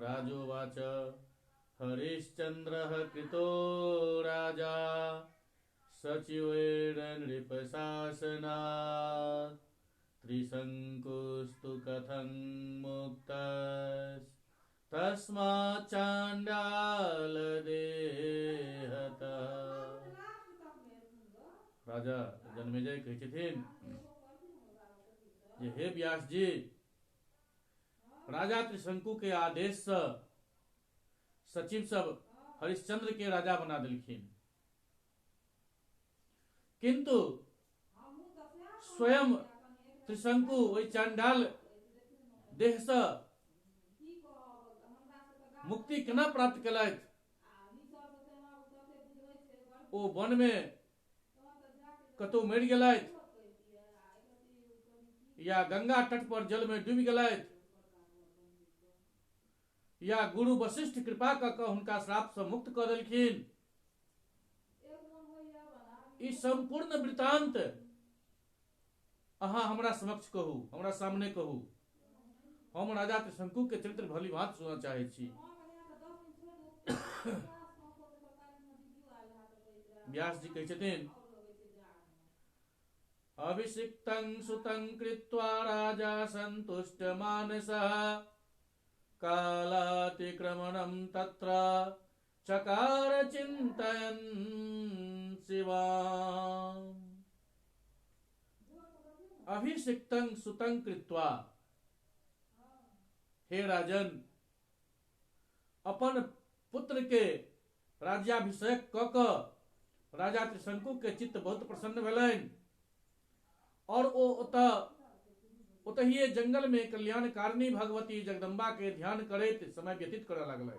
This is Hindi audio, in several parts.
राजोवाच हरिश्चन्द्रः कृतो राजा सचिवेन नृपशासनात् त्रिशङ्कुस्तु कथं मुक्तस्तस्मात् चाण्डालदेहतः। राजा जन्मेजय कहै छथिन जे हे व्यास जी, राजा त्रिशंकु के आदेश से सचिव सब हरिश्चंद्र के राजा बना देलखिन, किंतु स्वयं त्रिशंकु ओहि चांडाल देह से मुक्ति केना प्राप्त केलथि? ओ वन में कतौ मरि गेलथि या गंगा तट पर जल में डूबि गेलथि या गुरु वशिष्ठ कृपा क के हुनका श्राप से मुक्त क देलखिन। ई संपूर्ण वृतांत अहाँ हमरा समक्ष कहू, हमरा सामने कहू। हम राजा त्रिशंकु के चरित्र भली भांति सुनना चाहे छी। व्यास जी कहै छथिन अभिषिक्तं सुतं कृत्वा राजा सन्तुष्ट मानसः कालातिक्रमणं तत्र चकार चिन्तयन् शिवाम्। अभिषिक्तं सुतं कृत्वा, हे राजन, अपन पुत्र के राज्याभिषेक क क राजा त्रिशंकु के चित्त बहुत प्रसन्न भेलनि और ओ ओतहिए जंगल में कल्याणकारिणी भगवती जगदम्बा के ध्यान करैत समय व्यतीत करय लगलथि।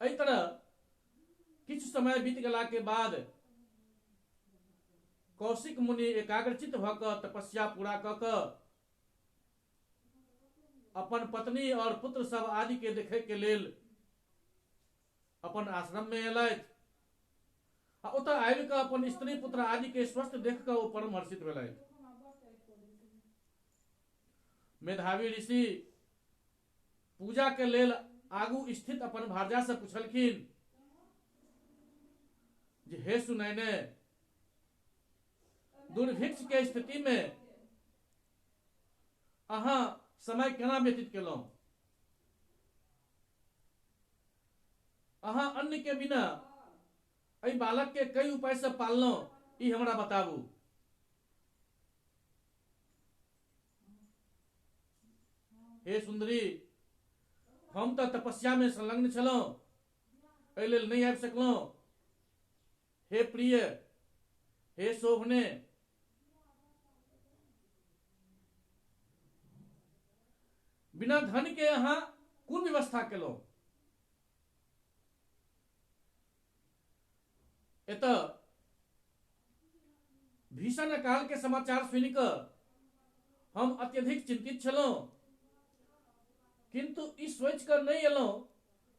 एहि तरह किछु समय बीत गेला के बाद कौशिक मुनि एकाग्रचित भ क तपस्या पूरा क क अपन पत्नी और पुत्र सब आदि के देखे के लेल अपन आश्रम में एलथि। ओतऽ आबि कऽ अपन स्त्री पुत्र आदि के स्वस्थ देख कऽ ओ परम हर्षित भेलथि। मेधावी ऋषि पूजा के लेल आगू स्थित अपन भारजा से पूछलखिन जे हे सुनैने, दुर्भिक्ष के स्थिति में अहाँ समय केना व्यतीत केलहुं? अहाँ अन्न के बिना एहि बालक के कई उपाय से पाललहुं, ई हमरा बताबू। हे सुंदरी, हम तो तपस्या में संलग्न छलहुं, एहि लेल नहीं आबि सकलहुं। हे प्रिय, हे शोभने, बिना धन के अहाँ कोन व्यवस्था केलहुं? एतऽ भीषण काल के समाचार सुनि कऽ हम अत्यधिक चिंतित छलहुं, किंतु ई सोच कर नहीं एलहुं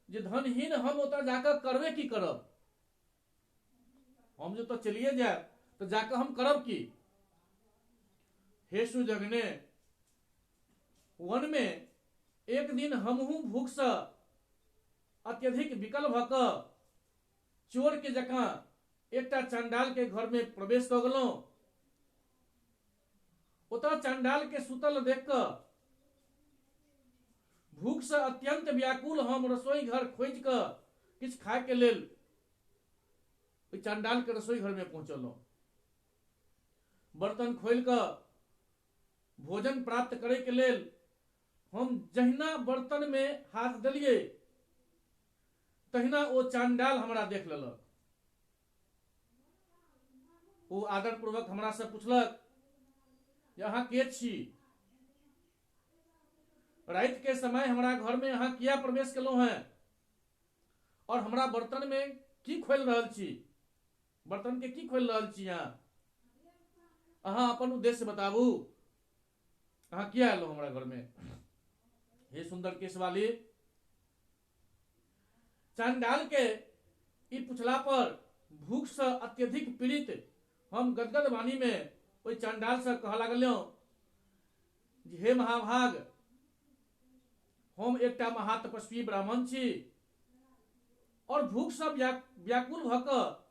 जे धनहीन हम ओतऽ जाकर करबे की करब। हम जो तो चलिए जाए तो जाकर हम करब की? हे सुजगने, वन में एक दिन हमहू भूख से अत्यधिक विकल भ क चोर के जकां एकटा चांडाल के घर में प्रवेश क गेलहुं। ओतऽ चांडाल के सुतल देख क भूख से अत्यंत व्याकुल हम रसोई घर खोज क किछ खाए के लेल चांडाल के रसोई घर में पहुंचलहुं। बर्तन खोल क भोजन प्राप्त करे के लेल हम जहिना बर्तन में हाथ देलिए तहिना ओ चांडाल हमरा देख लेलक। ओ आदर पूर्वक हमरा से पूछलक जे अहाँ के छी? रात के समय हमरा घर में अहाँ किया प्रवेश केलहुं हैं और हमरा बर्तन में की खोल रहल छी? बर्तन के की खोल रहल छी अहाँ अपन उद्देश्य बताबू। अहाँ किया एलहुं हमरा घर में? हे सुंदर केश वाली, चांडाल के ई पूछला पर भूख से अत्यधिक पीड़ित हम गदगद वाणी में ओई चांडाल से कह लागलियों, हे महाभाग, हम एकटा महातपस्वी ब्राह्मण छी और भूख से व्याकुल भ क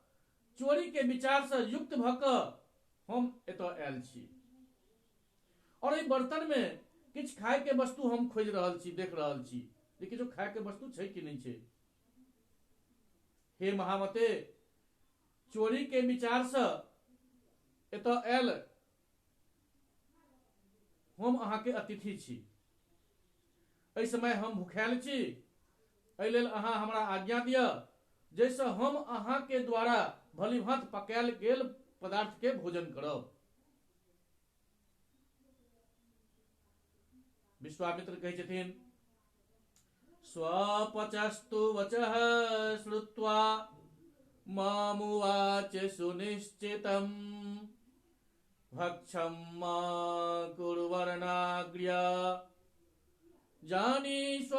चोरी के विचार से युक्त भ क हम एतय आयल छी और एहि बर्तन में किछ खाय के वस्तु हम खोज रहल छी, देख रहल छी जे किछो खाय के वस्तु छै कि नहीं छै। हे महामते, चोरी के विचार से एतय आयल हम अहाँ के अतिथि छी। एहि समय हम भूखायल छी, एहि लेल अहाँ हमरा आज्ञा दिअ जैसे हम अहाँ के द्वारा भली भांति पकायल गेल पदार्थ के भोजन करब। विश्वामित्र कहै छथिन, स्वपचस्तु वचः श्रुत्वा मामुवाच सुनिश्चितम् भक्षं मा कुर्वर्णाग्र्य जानीष्व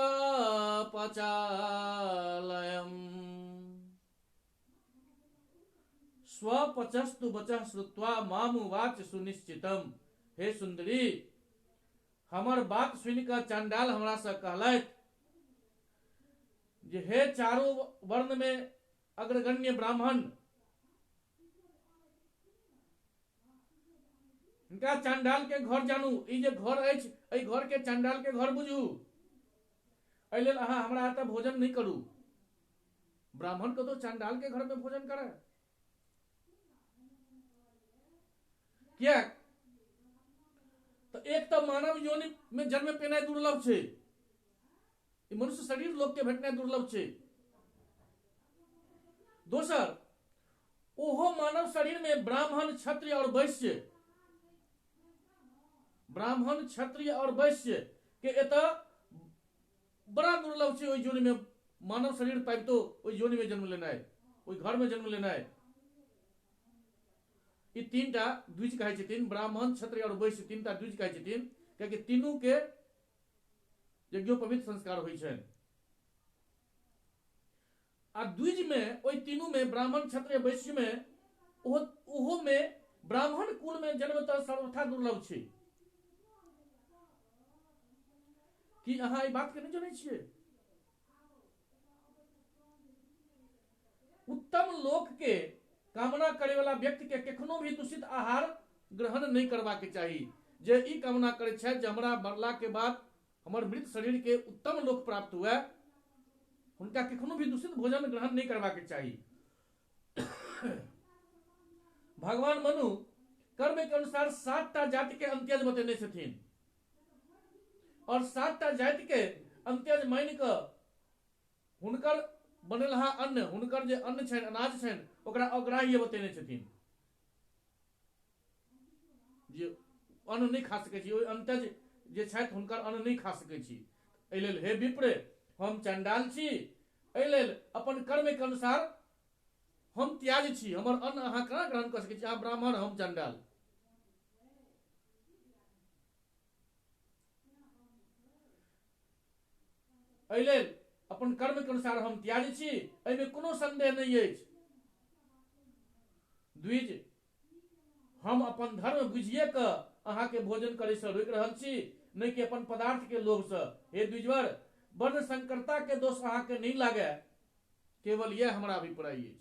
पचालयम्। स्वपचस्तु वचः श्रुत्वा मामुवाच सुनिश्चितम्। हे सुंदरी, हमर बात सुनि कऽ चंडाल हमरा से कहलथि जे हे चारों वर्ण में अग्रगण्य ब्राह्मण, हिनका चंडाल के घर जानू। ई जे घर अछि, एहि घर के चंडाल के घर बुझू। एहि लेल अहाँ हमरा एतऽ भोजन नहीं करू। ब्राह्मण को तो चंडाल के घर में भोजन करे क्या? तो एक तो मानव योनि में जन्म पेनाइ दुर्लभ छै, मनुष्य शरीर लोक के भेटनाइ दुर्लभ छै। दोसर, ओहो मानव शरीर में ब्राह्मण, क्षत्रिय और वैश्य, ब्राह्मण, क्षत्रिय और वैश्य के एतऽ बड़ा दुर्लभ छै। ओहि योनि में मानव शरीर पाबितो ओहि योनि में जन्म लेनाइ, ओहि घर में जन्म लेनाइ। ई तीनटा द्विज कहै छथिन, ब्राह्मण, क्षत्रिय और वैश्य तीनटा द्विज कहै छथिन, कियाकि तीनू के यज्ञोपवीत संस्कार होइ छनि। आ द्विज में, ओहि तीनू में, ब्राह्मण, क्षत्रिय, वैश्य में, ओहो में ब्राह्मण कुल में जन्म तऽ सर्वथा दुर्लभ छै। कि अहाँ ई बात के नहीं जानै छियै? उत्तम लोक के कामना करे वाला व्यक्ति के कखनो भी दूषित आहार ग्रहण नहीं करबाक चाही। जे ई कामना करे छथि जे हमरा मरला के बाद हमर मृत शरीर के उत्तम लोक प्राप्त हुए, हुनका कखनो भी दूषित भोजन ग्रहण नहीं करबाक चाही। भगवान मनु कर्म के अनुसार 7टा जाति के अंत्यज बतेने छथिन और 7टा जाति के अंत्यज मान क हुनकर बनेलहा अन्न, हुनकर जे अन्न छनि, अनाज छनि, ओकरा अग्राह्य बतेने छथिन जे अन्न नहीं खा सकै छी। ओहि अंत्यज जे छथि हुनकर अन्न नहीं खा सकै छी। एहि लेल हे विप्र, हम चंडाल छी, एहि लेल अपन कर्म के अनुसार हम त्याज छी। हमर अन्न अहाँ केना ग्रहण कर सकै छी? अहाँ ब्राह्मण, हम चंडाल। एहि लेल अपन कर्म के अनुसार हम त्याजी छी, एहिमे कोनो संदेह नहीं अछि। द्विज, हम अपन धर्म बुझिए क अहाँ के भोजन करे से रोक रहल छी, नहीं कि अपन पदार्थ के लोभ से। हे द्विजवर, वर्ण संकरता के दोष अहाँ के नहीं लागे, केवल यह हमारा अभिप्राय अछि।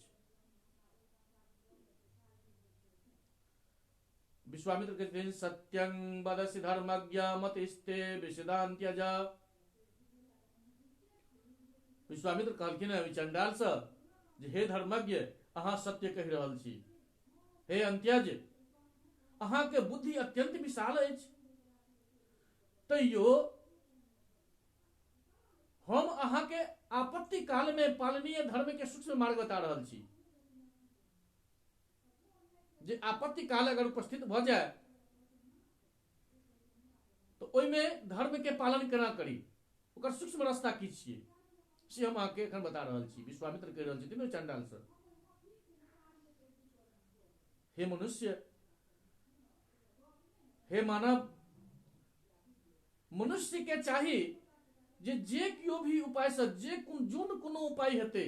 विश्वामित्र कहते हैं, सत्यं वदसि धर्मज्ञ मतिस्ते विषदान्त्यज। विश्वामित्र कहलखिन चंडाल से जे हे धर्मज्ञ, अहाँ सत्य कहि रहल छी। हे अंत्यज, अहाँ के बुद्धि अत्यंत विशाल अछि, तैयो हम अहाँ के आपत्ति काल में पालनीय धर्म के सूक्ष्म मार्ग बता रहल छी। जे आपत्ति काल अगर उपस्थित भ जाए तो ओहिमे धर्म के पालन केना करी, ओकर सूक्ष्म रास्ता की छियै से हम अहाँके एखन बता रहल छी। विश्वामित्र कहि रहल छथिन चंडाल से, हे मनुष्य, हे मानव, मनुष्य के चाही जे कियो भी उपाय से, जोन कोनो उपाय हेतै,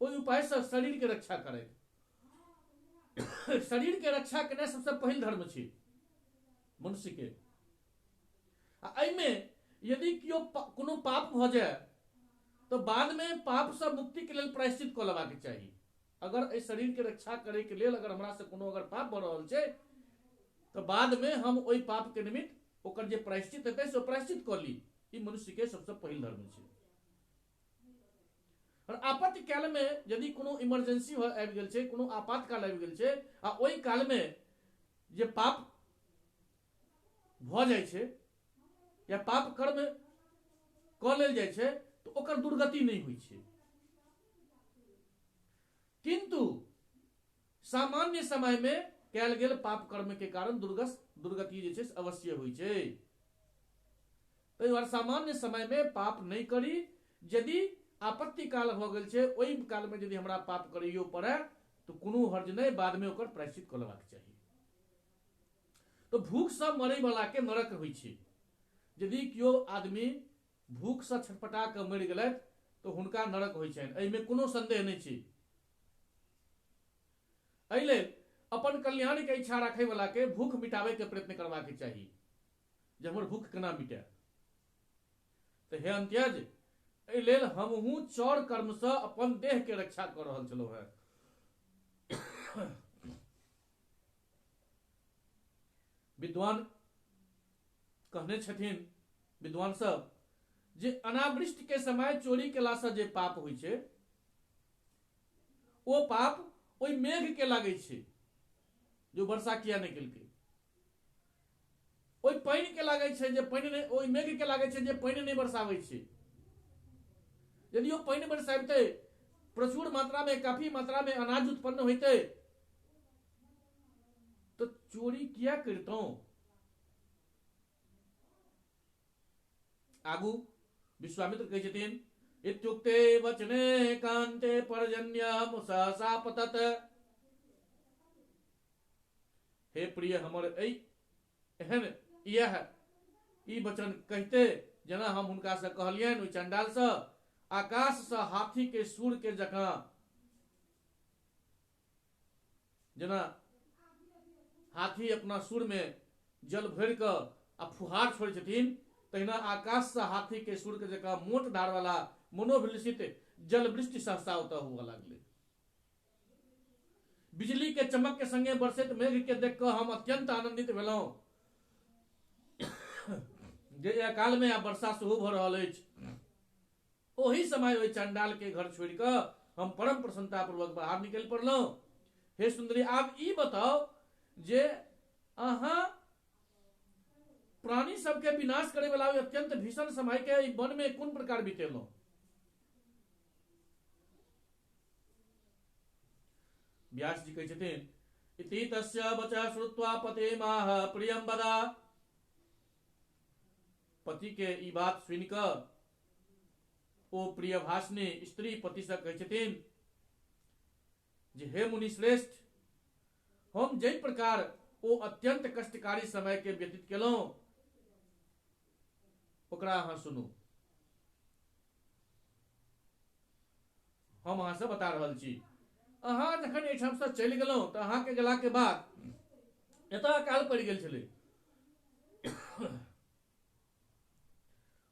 ओहि उपाय से शरीर के रक्षा करे। शरीर के रक्षा केनाइ सबसे पहिल धर्म छै मनुष्य के। एहिमे यदि कियो कोनो पाप भ जाए तो बाद में पाप से मुक्ति के लिए प्रायश्चित क लेबाक चाही। अगर इस शरीर के रक्षा करे के लिए अगर हमरा से कोनो अगर पाप भ रहल छै तो बाद में हम ओई पाप के निमित्त ओकर जे प्रायश्चित हेतै से प्रायश्चित क ली। ई मनुष्य के सबसे पहिल धर्म छै। और आपत्ति काल में यदि कोनो इमरजेंसी आबि गेल छै, कोनो आपातकाल आबि गेल छै आ ओई काल में जे पाप भ जाय छै या पाप कर्म क लेल जाय छै तो ओकर दुर्गति नहीं हुई छै। किंतु सामान्य समय में कैल गेल पाप कर्म के कारण दुर्गति जे छै अवश्य हुई छै। ताहि दुआरे सामान्य समय में पाप नहीं करी। यदि आपत्ति काल भ गेल छै ओई काल में यदि हमरा पाप करियो पड़े तो कोनो हर्ज नहीं, बाद में ओकर प्रायश्चित क लेबाक चाही। तो भूख से मरे वाला के नरक होइ छै। यदि कियो आदमी भूख से छटपटा के मरि गेलथि तो हुनका नरक होइ छनि, एहि में कोनो संदेह नहीं छै। एहि लेल अपन कल्याण के इच्छा रखे वाला के भूख मिटावे के प्रयत्न करबाक चाही जे हमर भूख केना मिटे। तो हे अंत्यज, एहि लेल हमहूँ चौर कर्म से अपन देह के रक्षा कर रहल छलहुँ है। विद्वान कहने छथिन, विद्वान सब, जे अनावृष्टि के समय चोरी केला से जे पाप होइ छै ओ पाप ओई मेघ के लागे छै जो वर्षा किया नहीं केलकै। ओई पानि के लागे छै जे पानि नहीं, ओई मेघ के लागे छै जे पानि नहीं बरसाबै छै। यदि वो पानि बरसाबते, प्रचुर मात्रा में, काफी मात्रा में अनाज उत्पन्न होते तो चोरी किया करतों। आगू विश्वामित्र कहे छथिन, इत्युक्ते वचने कांते पर्जन्यम सहसा पतत। हे प्रिय, हमर एहन यह ई वचन कहते जेना हम हुनका से कहलियन, ओई चंडाल से आकाश से हाथी के सूर के जकां, जेना हाथी अपना सूर में जल भर के आ फुहार छोड़े छथिन, तहिना आकाश से हाथी के सूर के जकां मोट धार वाला मनोभिलषित जल वृष्टि सहसा होता हुआ लगले। बिजली के चमक के संगे बरसैत मेघ के देख कर हम अत्यंत आनंदित भेलहुं जे अकाल में आ वर्षा सेहो भ रहल अछि। ओही समय ओहि चंडाल के घर छोड़ कर हम परम प्रसन्नता पूर्वक बाहर निकल पड़लहुं। हे सुंदरी, आब ई बताओ जे अहाँ प्राणी सबके विनाश करे वाला अत्यंत भीषण समय के वन में कोन प्रकार बितेलहुं। व्यास जी कहे छथिन, इति तस्य वचः श्रुत्वा पते माह प्रियम वदा। पति के ई बात सुनिकर ओ प्रिय भाषणी स्त्री पति से कहे छथिन जे हे मुनि श्रेष्ठ, हम जै प्रकार ओ अत्यंत कष्टकारी समय के व्यतीत केलहुं ओकरा अहाँ सुनू। हम अहाँ से बता रहल छी। अहाँ जखन एहिठाम से चलि गेलहुं तो अहाँ के गेला के बाद एतऽ अकाल पड़ि गेल छलै।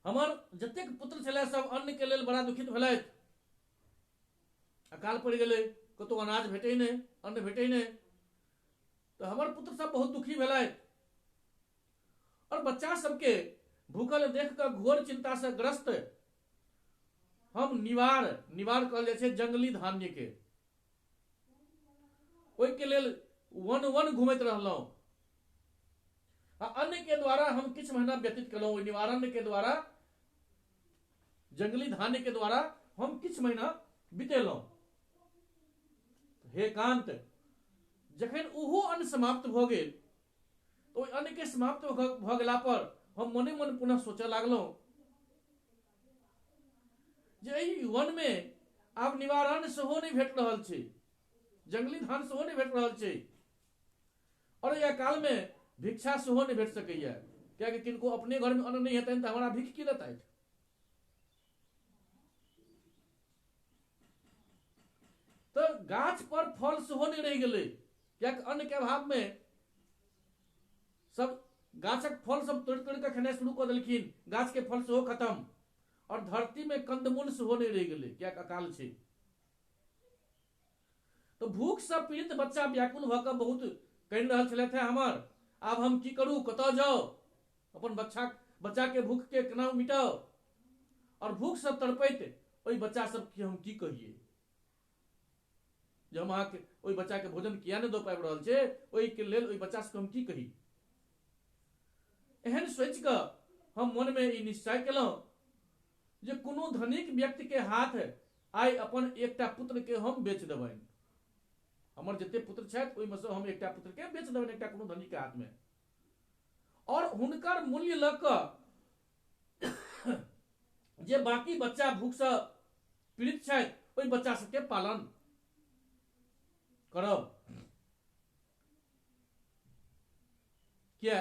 हमर जतेक पुत्र छलै सब अन्न के लेल बड़ा दुखित भेलथि। अकाल पड़ि गेलै, कतौ अनाज भेटै नहि, अन्न भेटै नहि, तो हमर पुत्र सब बहुत दुखी भेलथि। और बच्चा सबके भूखल देख कर घोर चिंता से ग्रस्त हम निवार कहल जाइ छै जंगली धान्य के, ओहि के लेल वन वन घुमैत रहलहुं। आ अन्न के द्वारा हम किछ महीना व्यतीत केलहुं। ओहि निवारण के द्वारा, जंगली धान्य के द्वारा हम किछ महीना बितेलहुं। हे कांत, जखन ओहो अन्न समाप्त भ गेल तो अन्न के समाप्त भ गेला पर हम मने मन पुनः सोचऽ लागलहुं जे एहि वन में आब निवारण सेहो नहीं भेट रहल छै, जंगली धान सेहो नहीं भेट रहल छै, और यह काल में भिक्षा सेहो नहीं भेट सकैया, कियाकि किनको अपने घर में अन्न नहीं हेतनि तऽ हमरा भिख की देतैथ। तो गाछ पर फल सेहो नहीं रहि गेलै, कियाकि अन्न के अभाव में सब गाछक फल सब तोड़ तोड़ के खेनाइ शुरू कऽ देलखिन, गाछ के फल सेहो खत्म, और धरती में कंदमूल सेहो नहीं रहि गेलै, कियाक अकाल छै। तो भूख से पीड़ित बच्चा व्याकुल भऽ कऽ बहुत कहि रहल छलथि है, हमर आब हम की करूं, कतऽ जाओ, अपन बच्चा के भूख के केना मिटाओ। और भूख से तड़पैत ओहि बच्चा सबके हम की कहिए, जे हम अहाँके ओहि बच्चा के भोजन किया नहि दऽ पाबि रहल छै, ओहि के लेल ओहि बच्चा सबके हम की कही। एहन सोचि कऽ हम मन में ई निश्चय केलहुं जे कोनो धनिक व्यक्ति के हाथ आइ अपन एकटा पुत्र के हम बेच देबनि। हमर जते पुत्र छथि ओहिमे से हम एकटा पुत्र के बेच देबनि एकटा कोनो धनिक के हाथ में, और हुनकर मूल्य लऽ कऽ जे बाकी बच्चा भूख से पीड़ित छथि ओहि बच्चा सबके पालन करब। किया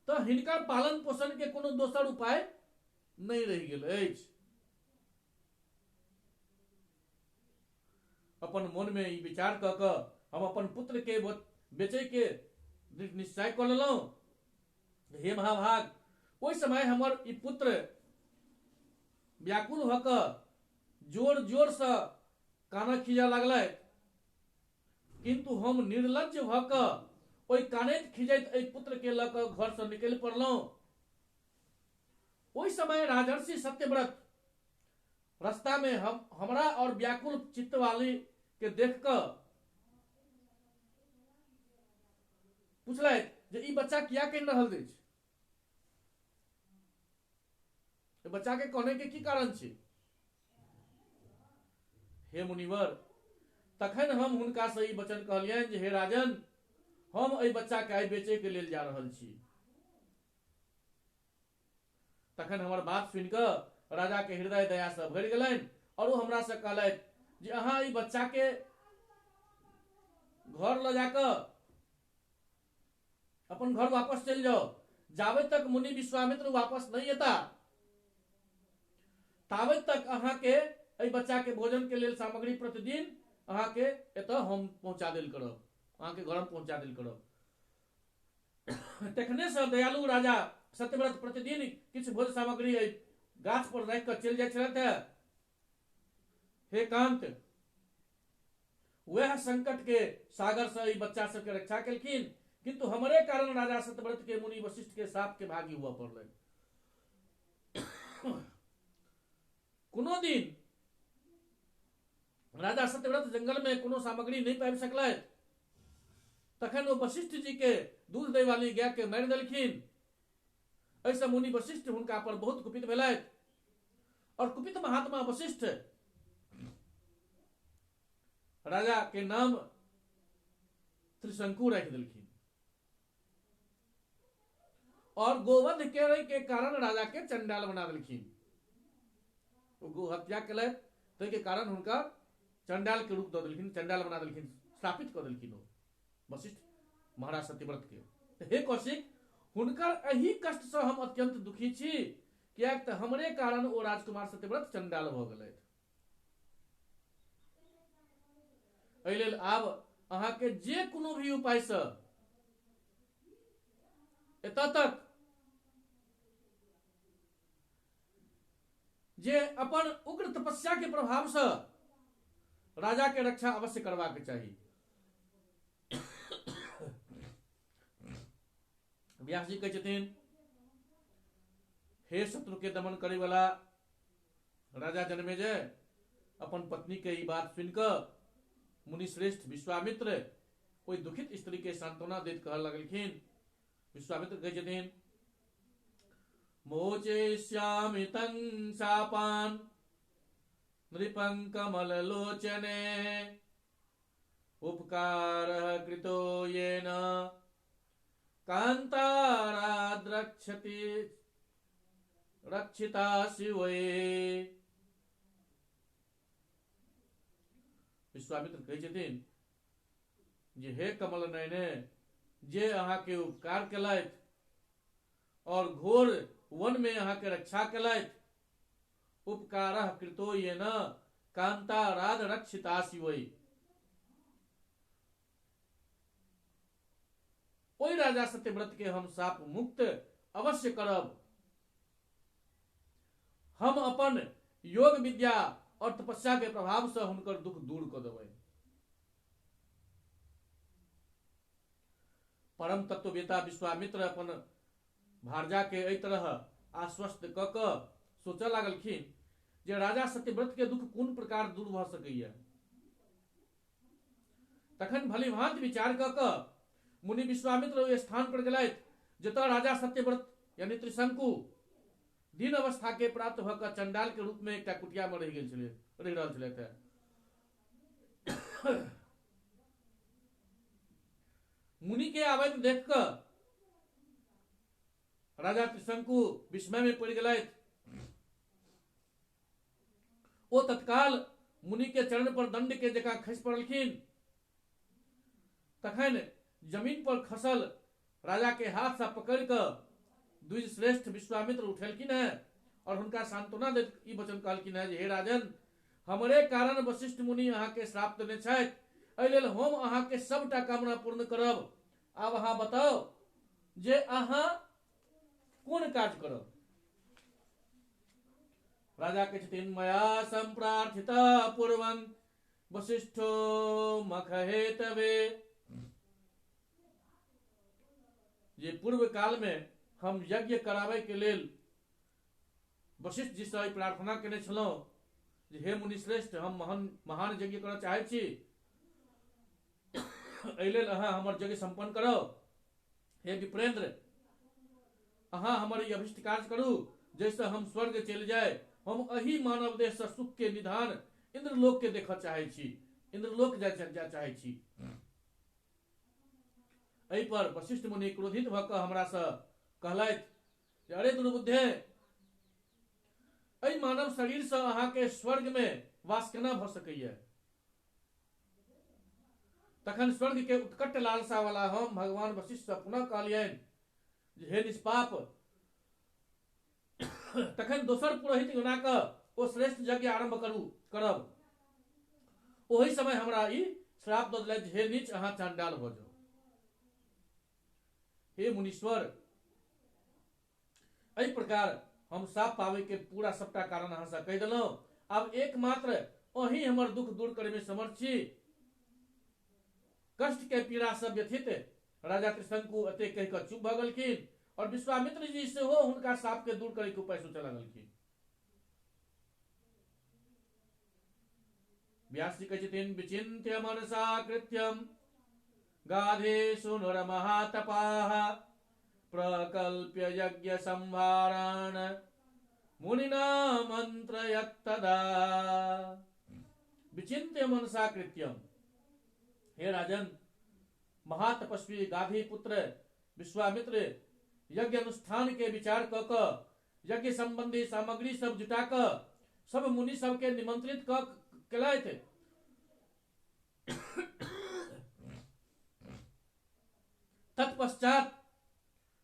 तऽ हिनकर पालन पोषण के कोनो दोसर उपाय नहीं रहि गेल अछि। अपन मन में ई विचार कऽ कऽ हम अपन पुत्र के बेचे के निश्चय कऽ लेलहुं। हे महाभाग, ओहि समय हमर ई पुत्र व्याकुल भऽ कऽ जोर जोर से कानऽ खीजऽ लागलथि, किंतु हम निर्लज्ज भऽ कऽ ओहि कानैत खीजैत एहि पुत्र के लऽ कऽ घर से निकलि पड़लहुं। ओहि समय राजर्षि सत्यव्रत रास्ता में हमरा और व्याकुल चित्त वाली के देख कऽ पूछलथि जे ई बच्चा किया कहि रहल अछि, बच्चा के कहने के की कारण छै। हे मुनिवर, तखन हम हुनका से ई वचन कहलियनि जे हे राजन, हम एहि बच्चा के आइ बेचे के लेल जा रहल छी। तखन हमर बात सुनि कऽ राजा के हृदय दया से भरि गेलनि, और वो हमरा से कहलथि जे अहाँ ई बच्चा के घर ल जाकऽ अपन घर वापस चलि जाओ। जाबे तक मुनि विश्वामित्र वापस नहीं एता ताबे तक अहाँ के एहि बच्चा के भोजन के लेल सामग्री प्रतिदिन अहाँ के एतऽ हम पहुंचा देल करब, अहाँ के घर में पहुंचा देल करब। तखने से दयालु राजा सत्यव्रत प्रतिदिन किछु भोज सामग्री गाछ पर राखि कऽ चलि जाइत छलथि। हे कांत, वह संकट के सागर से ई बच्चा सबके रक्षा केलखिन, किंतु हमरे कारण राजा सत्यव्रत के मुनि वशिष्ठ के साप के भागी हुआ पड़लनि। कोनो दिन राजा सत्यव्रत जंगल में कोनो सामग्री नहीं पाबि सकलथि, तखन वो वशिष्ठ जी के दूध दै वाली गाय के मारि देलखिन। ऐसे मुनि वशिष्ठ हुनका पर बहुत कुपित भेलथि, और कुपित महात्मा वशिष्ठ राजा के नाम त्रिशंकु रख देलखिन, और गोवध के कारण राजा के चंडाल बना देलखिन। वो गो हत्या केलथि, ताहि के कारण हुनका चंडाल के रूप दऽ देलखिन, चंडाल बना देलखिन, स्थापित कऽ देलखिन ओ वशिष्ठ महाराज सत्यव्रत के। हे कौशिक, हुनकर एही कष्ट से हम अत्यंत दुखी छी, कियाक तऽ हमरे कारण ओ राजकुमार सत्यव्रत चंडाल भऽ गेलथि। एहि लेल आब अहाँ के जे कोनो भी उपाय से एतऽ तक जे अपन उग्र तपस्या के प्रभाव से राजा के रक्षा अवश्य करबाक चाही। व्यास जी कहै छथिन, हे शत्रु के दमन करे वाला राजा जनमेजय, अपन पत्नी के ई बात सुन कऽ मुनि श्रेष्ठ विश्वामित्र कोई दुखित स्त्री के सांत्वना दैत कहऽ लगलखिन। विश्वामित्र कहै छथिन, मोचयिष्यामि तं शापान् नृपं कमल लोचने, उपकारः कृतो येन कांताराद् रक्षिता शिवे। विश्वामित्र कहै छथिन जे हे कमल नयने, जे अहाँ के उपकार केलथि और घोर वन में अहाँ के रक्षा केलथि, उपकारः कृतो येन कांताराद् रक्षिता शिवे। ओई राजा सत्यव्रत के हम शाप मुक्त अवश्य करब। हम अपन योग विद्या और तपस्या के प्रभाव से हुनकर दुख दूर कर देबै। परम तत्ववेता विश्वामित्र अपन भारजा के एहि तरह आश्वस्त क क सोचऽ लागलखिन जे राजा सत्यव्रत के दुख कोन प्रकार दूर भ सकैया। तखन भली भांति विचार क क मुनि विश्वामित्र ओहि स्थान पर गेलथि जतऽ राजा सत्यव्रत यानी त्रिशंकु दीन अवस्था के प्राप्त भ क चंडाल के रूप में एकटा कुटिया में रहि रहल छलथि। मुनि के आबैत देख क राजा त्रिशंकु विस्मय में पड़ गेलथि। ओ तत्काल मुनि के चरण पर दंड के जकां खसि पड़लखिन। तखन जमीन पर खसल राजा के हाथ से पकड़ क द्विज श्रेष्ठ विश्वामित्र उठेलखिन है और हुनका सांत्वना दैत ई वचन कहलखिन है जे हे राजन, हमरे कारण वशिष्ठ मुनि अहाँ के श्राप देने छथि, एहि लेल हम अहाँ के सबटा कामना पूर्ण करब। आब अहाँ बताओ जे अहाँ कोन काज करब। राजा के छथिन मया संप्रार्थित पूर्वं वशिष्ठो मखहेतवे। जे पूर्व काल में हम यज्ञ करावे के लेल वशिष्ठ जी से प्रार्थना केने छलहुं जे हे मुनि श्रेष्ठ, हम महान यज्ञ करऽ चाहै छी, एहि लेल अहाँ हमर यज्ञ संपन्न करो। हे विप्रेंद्र, अहाँ हमर ई अभिष्ट कार्य करू जैसे हम स्वर्ग चलि जाए। हम अही मानव देह से सुख के निधान इंद्रलोक के देखऽ चाहै छी, इंद्रलोक जा चाहै छी। एहि पर वशिष्ठ मुनि क्रोधित भ क हमरा से कहलथि जे अरे दुर्बुद्धे, एहि मानव शरीर से अहाँ के स्वर्ग में वास केना भ सकैया। तखन स्वर्ग के उत्कट लालसा वाला हम भगवान वशिष्ठ से पुनः कहलियनि जे हे निष्पाप, तखन दोसर पुरोहित बना क ओ श्रेष्ठ यज्ञ आरंभ करब। ओही समय हमरा ई श्राप द देलथि, हे नीच, अहाँ चांडाल भ जाओ। हे मुनीश्वर, एहि प्रकार हम साप पावे के पूरा सबटा कारण अहाँ से कहि देलहुं। आब एकमात्र अहीं हमर दुख दूर करे में समर्थ छी। कष्ट के पीड़ा से व्यथित राजा त्रिशंकु एते कहि क चुप भ गेलखिन और विश्वामित्र जी सेहो हुनका साप के दूर करे के उपाय सोचऽ लगलखिन। व्यास जी कहै छथिन विचिन्त्य मनसा कृत्यम गाधेषु नरमहातपाः प्रकल्प्य यज्ञ संभारान् मुनिना मंत्रयत्तदा। विचिन्त्य मनसा कृत्यम, हे राजन, महातपस्वी गाधी पुत्र विश्वामित्र यज्ञ अनुष्ठान के विचार क क यज्ञ संबंधी सामग्री सब जुटा क सब मुनि सब के निमंत्रित केलथि। तत्पश्चात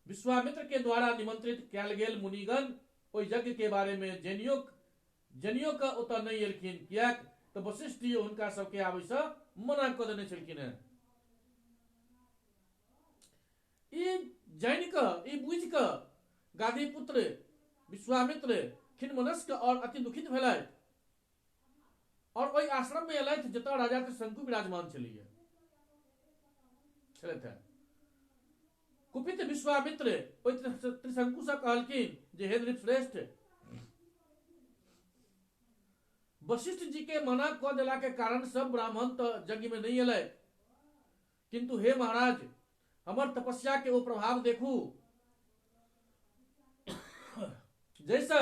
विश्वामित्र के द्वारा निमंत्रित कैल गेल मुनिगण ओहि यज्ञ के बारे में जनियो का ओतऽ नहीं एलखिन, कियाक तऽ वशिष्ठ जी हुनका सबके आबै से मना कऽ देने छलखिन हैं। ई जानि कऽ, ई बुझि कऽ गाधी पुत्र विश्वामित्र खिन्नमनस्क और अति दुखित भेलथि और ओहि आश्रम में एलथि जतऽ राजा त्रिशंकु विराजमान छलैया। कुपित विश्वामित्र ओहि त्रिशंकु से कहलखिन जे हे नृपश्रेष्ठ, वशिष्ठ जी के मना कऽ देला के कारण सब ब्राह्मण तो यज्ञ में नहीं एलै, किंतु हे महाराज, हमर तपस्या के ओ प्रभाव देखू। जैसा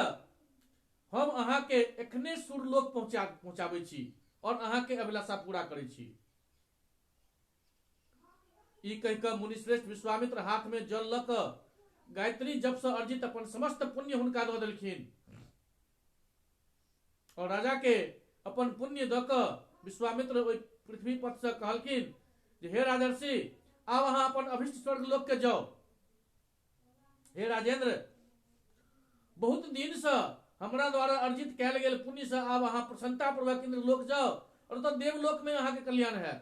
हम अहाँ के एखने सुरलोक पहुंचाबै छी और अहाँ के अभिलाषा पूरा करै छी। ई कहि कऽ मुनिश्रेष्ठ विश्वामित्र हाथ में जल लऽ कऽ गायत्री जप से अर्जित अपन समस्त पुण्य हुनका दऽ देलखिन और राजा के अपन पुण्य दऽ कऽ विश्वामित्र ओहि पृथ्वी पथ से कहलखिन जे हे राजर्षि, आब अहाँ अपन अभिष्ट स्वर्ग लोक के जाओ। हे राजेंद्र, बहुत दिन से हमरा द्वारा अर्जित कैल गेल पुण्य से आब अहाँ प्रसन्नता पूर्वक इंद्र लोक जाओ और तो देवलोक में अहाँ के कल्याण है।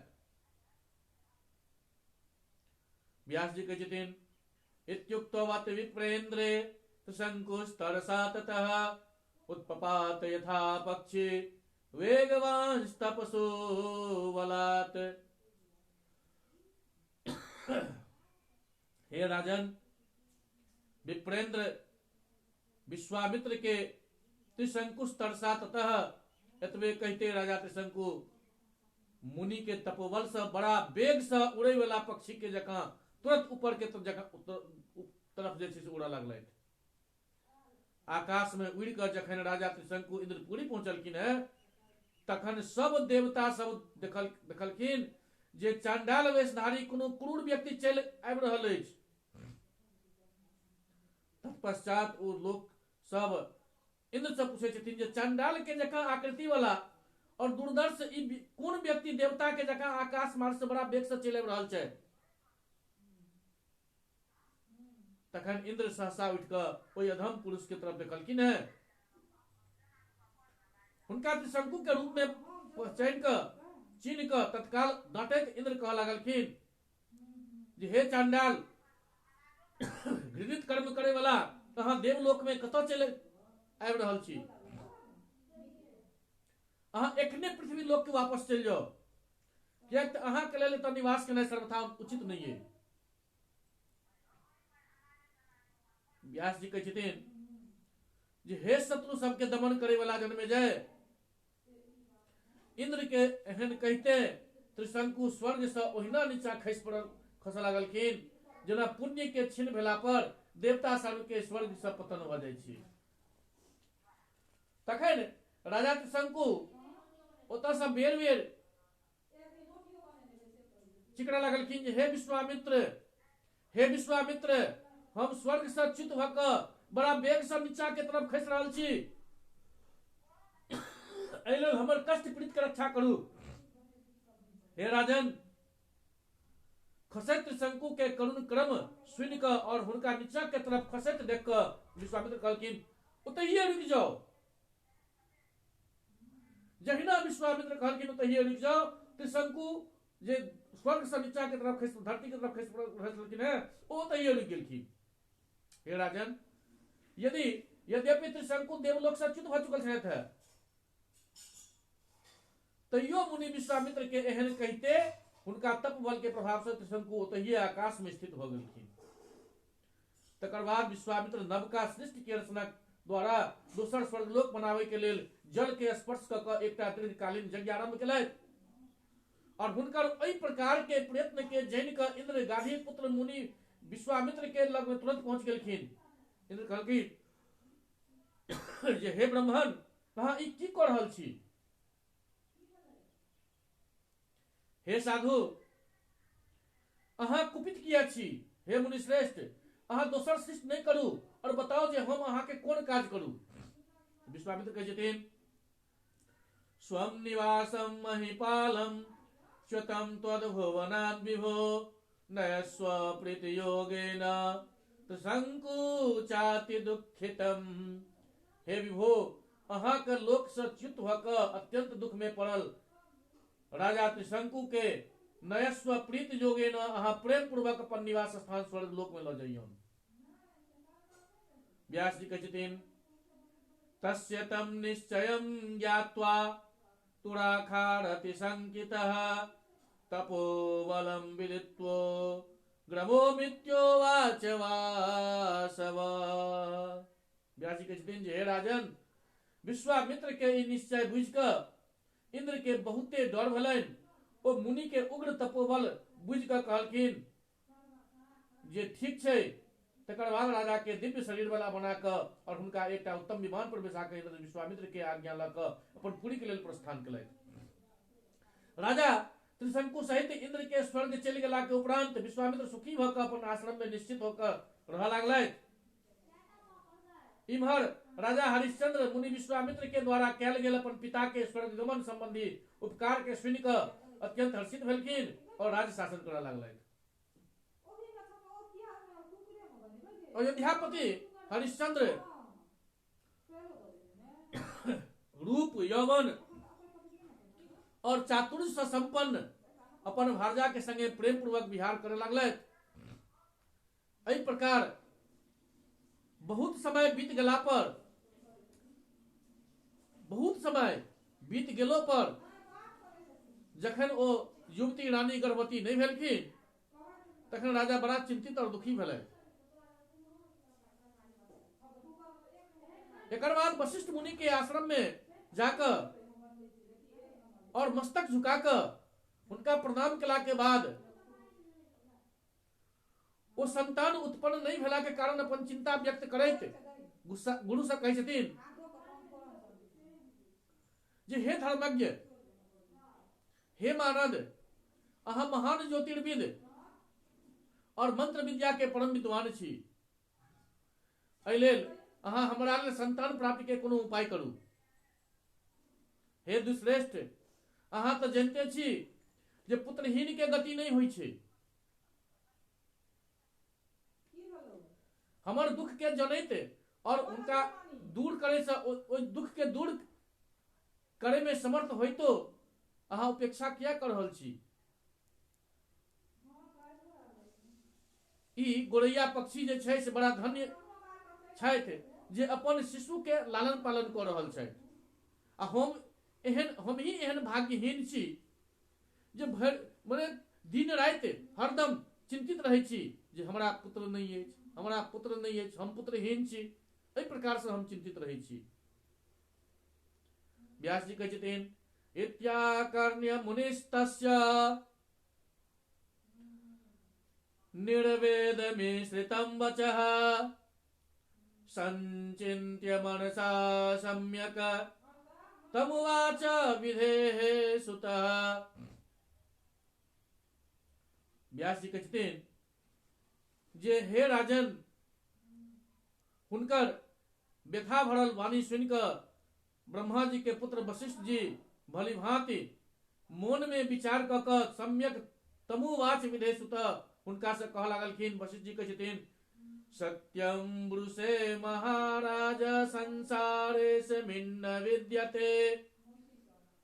व्यास जी कहै छथिन इत्युक्तवत् विप्रेन्द्रे त्रिशंकुस्तरसा ततः उत्पपात यथा पक्षी वेगवांस्तपसो बलात्। हे राजन, विप्रेंद्र विश्वामित्र के त्रिशंकुस्तरसा ततः एतबे कहते राजा त्रिशंकु मुनि के तपोबल से बड़ा वेग से उड़े वाला पक्षी के जकां तुरंत ऊपर के तरफ जे छै से उड़ऽ लगलथि। आकाश में उड़ि कऽ जखन राजा त्रिशंकु इंद्रपुरी पहुंचलखिन है तखन सब देवता सब देखलखिन जे चांडाल वेशधारी कोनो क्रूर व्यक्ति चलि आबि रहल अछि। तत्पश्चात ओ लोक सब इंद्र से पूछे छथिन जे चांडाल के जकां आकृति वाला और दुर्दर्श ई कोन व्यक्ति देवता के जकां आकाश मार्ग से बड़ा वेग से चलि आबि रहल छै। तखन इंद्र सहसा उठ कऽ ओहि अधम पुरुष के तरफ देखलखिन है। हुनका त्रिशंकु के रूप में पहचान कऽ चिन्ह कऽ तत्काल डांटैत इंद्र कहऽ लागलखिन जे हे चांडाल, घृणित कर्म करे वाला, अहाँ देवलोक में कतऽ चलि आबि रहल छी? अहाँ एखने पृथ्वी लोक के वापस चलि जाओ, कियाक तऽ अहाँ के लेल एतऽ निवास केनाइ सर्वथा उचित नहीं है। व्यास जी कहै छथिन जे हे शत्रु सबके दमन करे वाला जन्मेजय, इंद्र के एहन कहते त्रिशंकु स्वर्ग से ओहिना नीचा खसऽ लागलखिन जेना पुण्य के छीन भेला पर देवता सब के स्वर्ग से पतन भ जाइ छै। तखन राजा त्रिशंकु ओतऽ से बेर बेर चिकरा लागलखिन जे हे विश्वामित्र, हे विश्वामित्र, हम स्वर्ग से च्युत भ कऽ बड़ा वेग से नीचा के तरफ खसि रहल छी, एहि लेल हमर कष्ट पीड़ित के रक्षा करू। हे राजन, खसैत त्रिशंकु के करुण क्रम सुनि कऽ और हुनका नीचा के तरफ खसैत देख कऽ विश्वामित्र कहलखिन ओतहिए रुकि जाओ। जहिना विश्वामित्र कहलखिन ओतहिए रुकि जाओ, त्रिशंकु जे स्वर्ग से नीचा के तरफ धरती के तरफ खसि रहलखिन है ओ ओतहिए रुकि गेलखिन। हे राजन, यद्यपि त्रिशंकु देवलोक से च्युत भ चुकल छथि है, तैयो मुनि विश्वामित्र के एहन कहते हुनका तप बल के प्रभाव से त्रिशंकु ओतहिए आकाश में स्थित भ गेलखिन। तकर बाद विश्वामित्र नवका सृष्टि के रचना द्वारा दोसर स्वर्गलोक बनावे के लेल जल के स्पर्श क के एकटा दीर्घकालीन यज्ञ आरंभ केलथि और हुनकर एहि प्रकार के प्रयत्न के जानि कऽ इंद्र गाधी पुत्र मुनि विश्वामित्र के लग में तुरंत पहुंच गेलखिन। इंद्र कहलखिन जे हे ब्राह्मण, अहाँ ई की कऽ रहल छी? हे साधु, अहाँ कुपित किया छी? हे मुनि श्रेष्ठ, अहाँ दोसर सृष्टि नहीं करू और बताओ जे हम अहाँ के कोन काज करू? विश्वामित्र कहै छथिन स्वम निवासम महिपालम श्वतम त्वद्भुवनाद् विभो नयस्व प्रीति योगेन त्रिशंकु चाति दुखितम। हे विभो, अहाँ के लोक से च्युत भ कऽ अत्यंत दुख में पड़ल राजा त्रिशंकु के नयस्व प्रीति योगेन अहाँ प्रेम पूर्वक अपन निवास स्थान स्वर्ग लोक में ल जाइयौन। व्यास जी कहै छथिन तस्य तम निश्चयं ज्ञात्वा तुराखारति संकितः तपोबलं विदित्वो ग्रमो मित्योवाच वासव। व्यास जी कहै छथिन जे हे राजन, विश्वामित्र के ई निश्चय बुझि कऽ इंद्र के बहुते डर भेलनि। ओ मुनि के उग्र तपोबल बुझि कऽ कहलखिन जे ठीक छै। तकर बाद राजा के दिव्य शरीर वाला बना कऽ और हुनका एकटा उत्तम विमान पर बैसा कऽ इंद्र विश्वामित्र के आज्ञा लऽ कऽ अपन पुरी के लेल प्रस्थान केलथि। राजा त्रिशंकु सहित इंद्र के स्वर्ग चलि गेला के उपरांत विश्वामित्र सुखी भऽ कऽ अपन आश्रम में निश्चित होकर रहऽ लागलथि। इम्हर राजा हरिश्चंद्र मुनि विश्वामित्र के द्वारा कैल गेल अपन पिता के स्वर्गगमन संबंधी उपकार के सुनि कऽ अत्यंत हर्षित भेलखिन और राज्य शासन करऽ लागलथि। अयोध्यापति हरिश्चंद्र रूप, यौवन और चातुर्य से संपन्न अपन भारजा के संगे प्रेम पूर्वक विहार करऽ लागलथि। एहि प्रकार बहुत समय बीत गेला पर, बहुत समय बीत गेलो पर जखन ओ युवती रानी गर्भवती नहीं भेलखिन तखन राजा बड़ा चिंतित और दुखी भेलै। एकर बाद वशिष्ठ मुनि के आश्रम में जाकर और मस्तक झुकाकर उनका प्रणाम केला के बाद वो संतान उत्पन्न नहीं भेला के कारण अपन चिंता व्यक्त करैत गुरु से कहै छथिन जे हे धर्मज्ञ, हे मानद, अहाँ महान ज्योतिर्विद और मंत्र विद्या के परम विद्वान छी। एहि लेल अहाँ हमरा लेल संतान प्राप्ति के कोनो उपाय करू। हे दुश्रेष्ठ, अहाँ तो जानते छी जे पुत्रहीन के गति नहीं होइ छै। हमर दुख के जनैत और उनका दूर करे से ओ दुख के दूर करे में समर्थ होइ तो अहाँ उपेक्षा किया कर रहल छी। ई गोरैया पक्षी जे छै से बड़ा धन्य छथि जे अपन शिशु के लालन पालन कर रहल छथि। आ हम ही एहन भाग्यहीन छी जे मने दिन राति हरदम चिंतित रहै छी जे हमरा पुत्र नहीं अछि, हमरा पुत्र नहीं अछि, हम पुत्रहीन छी। एहि प्रकार से हम चिंतित रहै छी। व्यास जी कहै छथिन इत्याकर्ण्य मुनिस्तस्य निर्वेद मिश्रितं वचः संचिन्त्य मनसा सम्यक तमुवाच विधेः सुतः। व्यास जी कहै छथिन जे हे राजन, हुनकर व्यथा भरल वाणी सुनिकऽ ब्रह्मा जी के पुत्र वशिष्ठ जी भली भांति मोन में विचार कऽ कऽ सम्यक तमुवाच विधेः सुतः हुनका से कह लागलखिन। वशिष्ठ जी कहै छथिन सत्यं ब्रूसे महाराज संसारेऽस्मिन् न विद्यते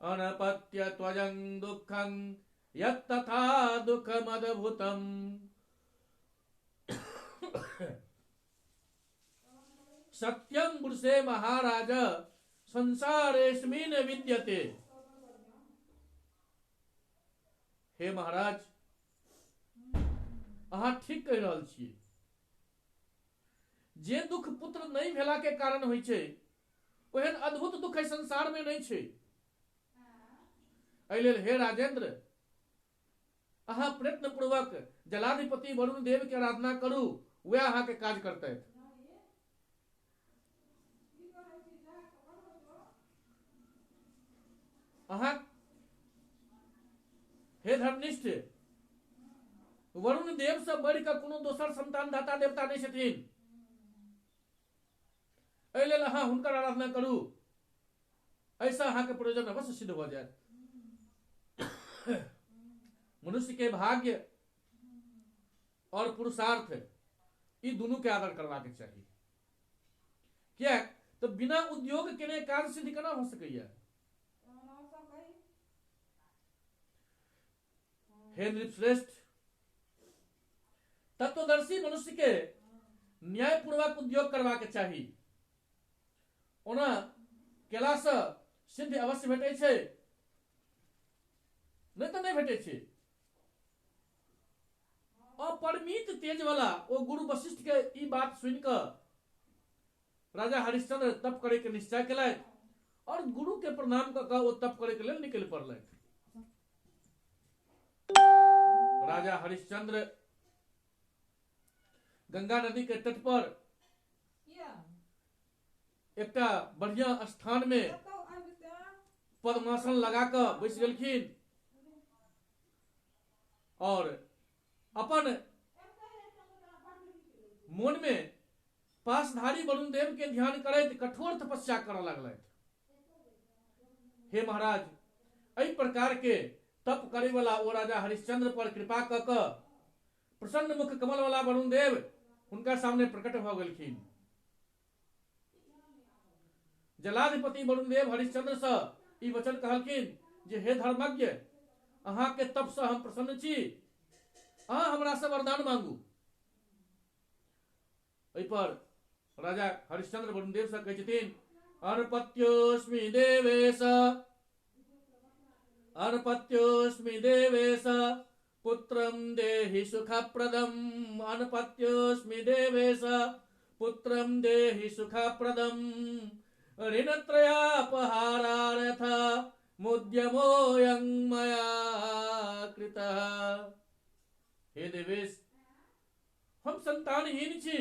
अनपत्य त्वजं दुःखं यत्तथा दुःखमद्भुतम्। सत्यं ब्रूसे महाराज संसारेऽस्मिन् विद्यते। हे महाराज, अहाँ ठीक कहि रहल छियै। जे दुख पुत्र नहीं भेला के कारण होइ छै ओहन अद्भुत दुख एहि संसार में नहीं छै। एहि लेल हे राजेंद्र, अहाँ प्रयत्न पूर्वक जलाधिपति वरुण देव के आराधना करू, वह अहाँ के काज करते। अहाँ हे धर्मनिष्ठ, वरुण देव से बढ़ कर कोनो दोसर संतान दाता देवता नहीं छथिन। एहि लेल अहाँ हुनकर आराधना करू, ऐसा अहाँ के प्रयोजन अवश्य सिद्ध हो जाए। मनुष्य के भाग्य और पुरुषार्थ ई दोनों के आदर करबाक चाहिए। क्या तो बिना उद्योग केने कार्य सिद्ध केना हो सकैया। हे नृपश्रेष्ठ, तत्वदर्शी मनुष्य के न्यायपूर्वक उद्योग करबाक चाही। ओना केला से सिद्धि अवश्य भेटै छै, नहीं तो नहीं भेटै छै। अपरिमित तेज वाला ओ गुरु वशिष्ठ के ई बात सुनिकऽ राजा हरिश्चंद्र तप करे के निश्चय केलथि और गुरु के प्रणाम कऽ कऽ ओ तप करे के लेल निकलि पड़लथि। राजा हरिश्चंद्र गंगा नदी के तट पर एकटा बढ़िया स्थान में पद्मासन लगाकर बैस गेलखिन और अपन मन में पासधारी वरुण देव के ध्यान करैत कठोर तपस्या करऽ लगलथि। हे महाराज, एहि प्रकार के तप करे वाला ओ राजा हरिश्चंद्र पर कृपा कऽ कऽ प्रसन्न मुख कमल वाला वरुण देव उनका सामने प्रकट भऽ गेलखिन। जलाधिपति वरुण देव हरिश्चंद्र से ई वचन कहलखिन जे हे धर्मज्ञ, अहाँ के तप से हम प्रसन्न छी, अहाँ हमरा से वरदान मांगू। ओहि पर राजा हरिश्चंद्र वरुणदेव से कहै छथिन अर्पत्योस्मि देवेश अर्पत्योस्मि देवेश पुत्रं देहि सुखप्रदम् अनपत्योस्मि देवेश पुत्रं देहि सुखप्रदम् ऋणत्रयापहारार्थ मुद्यमोऽयं मया कृतः। हे देवेश, हम संतानहीन छी,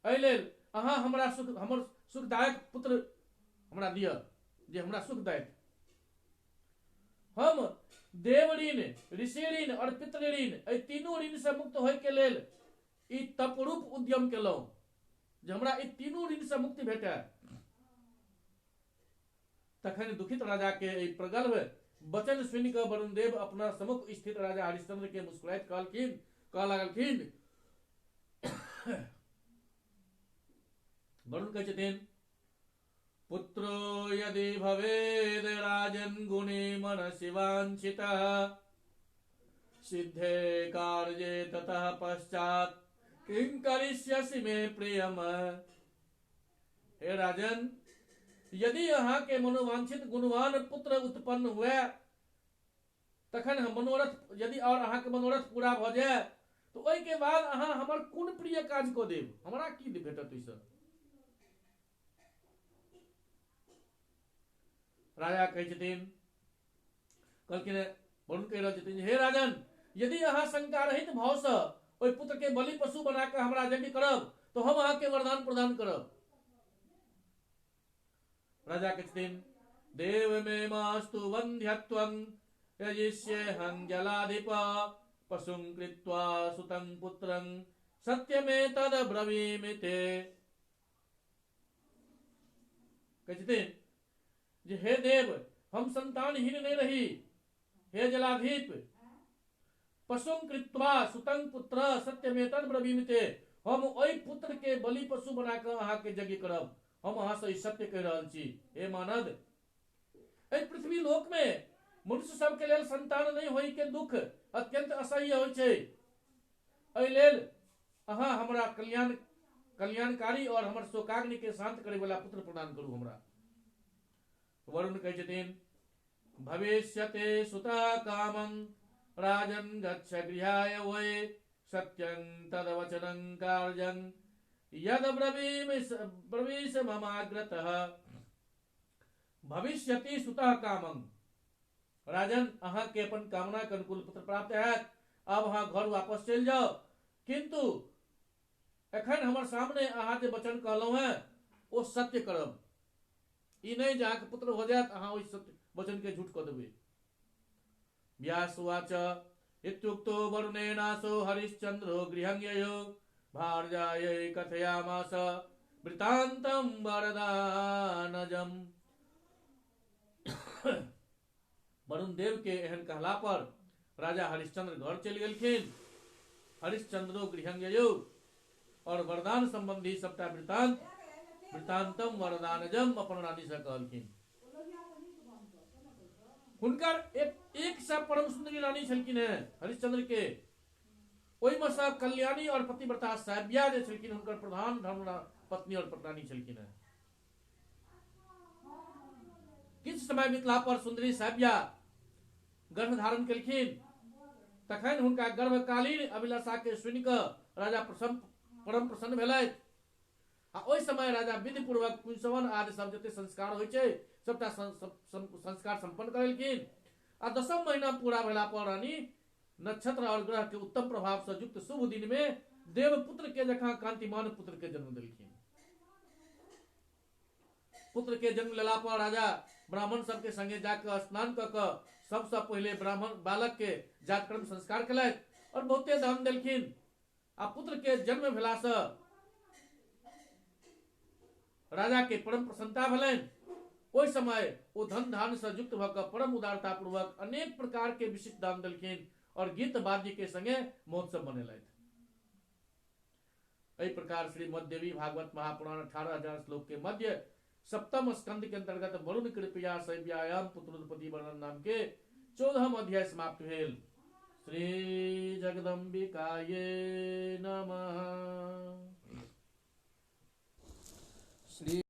एहि लेल अहाँ हमरा हमर सुखदायक पुत्र हमरा दिअ जे हमरा सुखदायक। हम देव ऋण, ऋषि ऋण और पितृ ऋण, एहि तीनू ऋण से मुक्त होय के लेल ई तपरूप उद्यम केलहुं जे हमरा ई तीनू ऋण से मुक्ति भेटै। तखन दुखित राजा के एहि प्रगल्भ वचन सुनि कऽ वरुणदेव अपना सम्मुख स्थित राजा हरिश्चंद्र के मुस्कुराइत कहऽ लागलखिन। वरुण कहै छथिन पुत्रो यदि भवेद राजन गुणे मनसि वांछितः सिद्धे कार्ये ततः पश्चात किं करिष्यसि मे प्रियम। हे राजन, यदि अहाँ के मनोवांछित गुणवान पुत्र उत्पन्न हुए तखन मनोरथ, यदि और अहाँ के मनोरथ पूरा भ जाए तो ओहि के बाद अहाँ हमर कोन प्रिय काज को देब, हमरा की भेटत ओहिसँ। राजा कहै छथिन, कहलखिन वरुण कहि रहल छथिन हे राजन, यदि अहाँ शंका रहित भाव से ओहि पुत्र के बलि पशु बना कऽ हमरा यज्ञ करब तो हम अहाँ के वरदान प्रदान करब। राजा कहै छथिन देव मे मास्तु वन्ध्यत्वं यजिष्येऽहं जलाधिप पशुं कृत्वा सुतं पुत्रं सत्यमेतद् ब्रवीमि ते। कहै छथिन जे हे देव, हम संतानहीन नहीं रही, हे जलाधीप, पशुं कृत्वा सुतं पुत्र सत्यमेतद् ब्रवीमि ते, हम ओहि पुत्र के बलि पशु बना कऽ अहाँ के यज्ञ करब, हम अहाँ से सत्य कहि रहल छी। हे मानद, एहि पृथ्वी लोक में मनुष्य सब के लेल संतान नहीं होय के दुख अत्यंत असह्य होइ छै। एहि लेल अहाँ हमरा कल्याणकारी और हमर शोकाग्नि के शांत करे वाला पुत्र प्रदान करू हमरा। वरुण कहै छथिन भविष्यते सुतः कामं राजन गच्छ गृहाय वै सत्यं तद्वचनं कार्यं यद ब्रवीष ममाग्रतः। भविष्यति सुतः कामं, राजन अहाँ के अपन कामना के अनुकूल पुत्र प्राप्त हैत, अब अहाँ घर वापस चलि जाओ, किंतु एखन हमर सामने अहाँ जे वचन कहलहुं हैं ओ सत्य करब। ई नहीं जे अहाँके पुत्र हो जायत अहाँ ओहि सत्य वचन के झूठ कऽ देबै। व्यासुवाच इत्युक्तो वरुणेनासो हरिश्चंद्रो गृहं ययो भार्यायै कथयामास वृतान्तं वरदानजम्। वरुण देव के एहन कहला पर राजा हरिश्चंद्र घर चलि गेलखिन। हरिश्चंद्रो गृहं ययो और वरदान संबंधी सबटा वृतांतम वरदानजम अपन रानी से कहलखिन। हुनकर एक सा परम सुंदरी रानी छलखिन है हरिश्चंद्र के, ओहि में सब कल्याणी और पतिव्रता सैब्या जे छलखिन हुनकर प्रधान धर्म पत्नी और पटरानी छलखिन है। किछ समय बीतला पर सुंदरी सैब्या गर्भ धारण केलखिन। तखन हुनका गर्भकालीन अभिलाषा के सुनि कऽ राजा परम प्रसन्न भेलथि। आ ओहि समय राजा विधि पूर्वक कुंसवन आदि सब जते संस्कार होइ छै सबटा संस्कार संपन्न करेलखिन। आ 10म महीना पूरा भेला पर रानी नक्षत्र और ग्रह के उत्तम प्रभाव से युक्त शुभ दिन में देवपुत्र के जकां कांतिमान पुत्र के जन्म देलखिन। पुत्र के जन्म लेला पर राजा ब्राह्मण सबके संगे जाकर स्नान कऽ कऽ सबसे पहले ब्राह्मण बालक के जातकर्म संस्कार केलथि और बहुते दान देलखिन। आ पुत्र के जन्म भेला से राजा के परम प्रसन्नता भेलनि। ओहि समय ओ धन धान से युक्त भऽ कऽ परम उदारता पूर्वक अनेक प्रकार के विशिष्ट दान देलखिन और गीत वाद्य के संगे महोत्सव मनेलथि। एहि प्रकार श्री मध्यदेवी भागवत महापुराण 18,000 श्लोक के मध्य 7म स्कंद के अंतर्गत वरुण कृपया शैव्यायाम पुत्रोत्पत्ति वर्णन नाम के 14म् अध्याय समाप्त भेल। श्री जगदम्बिकाये नमः। श्री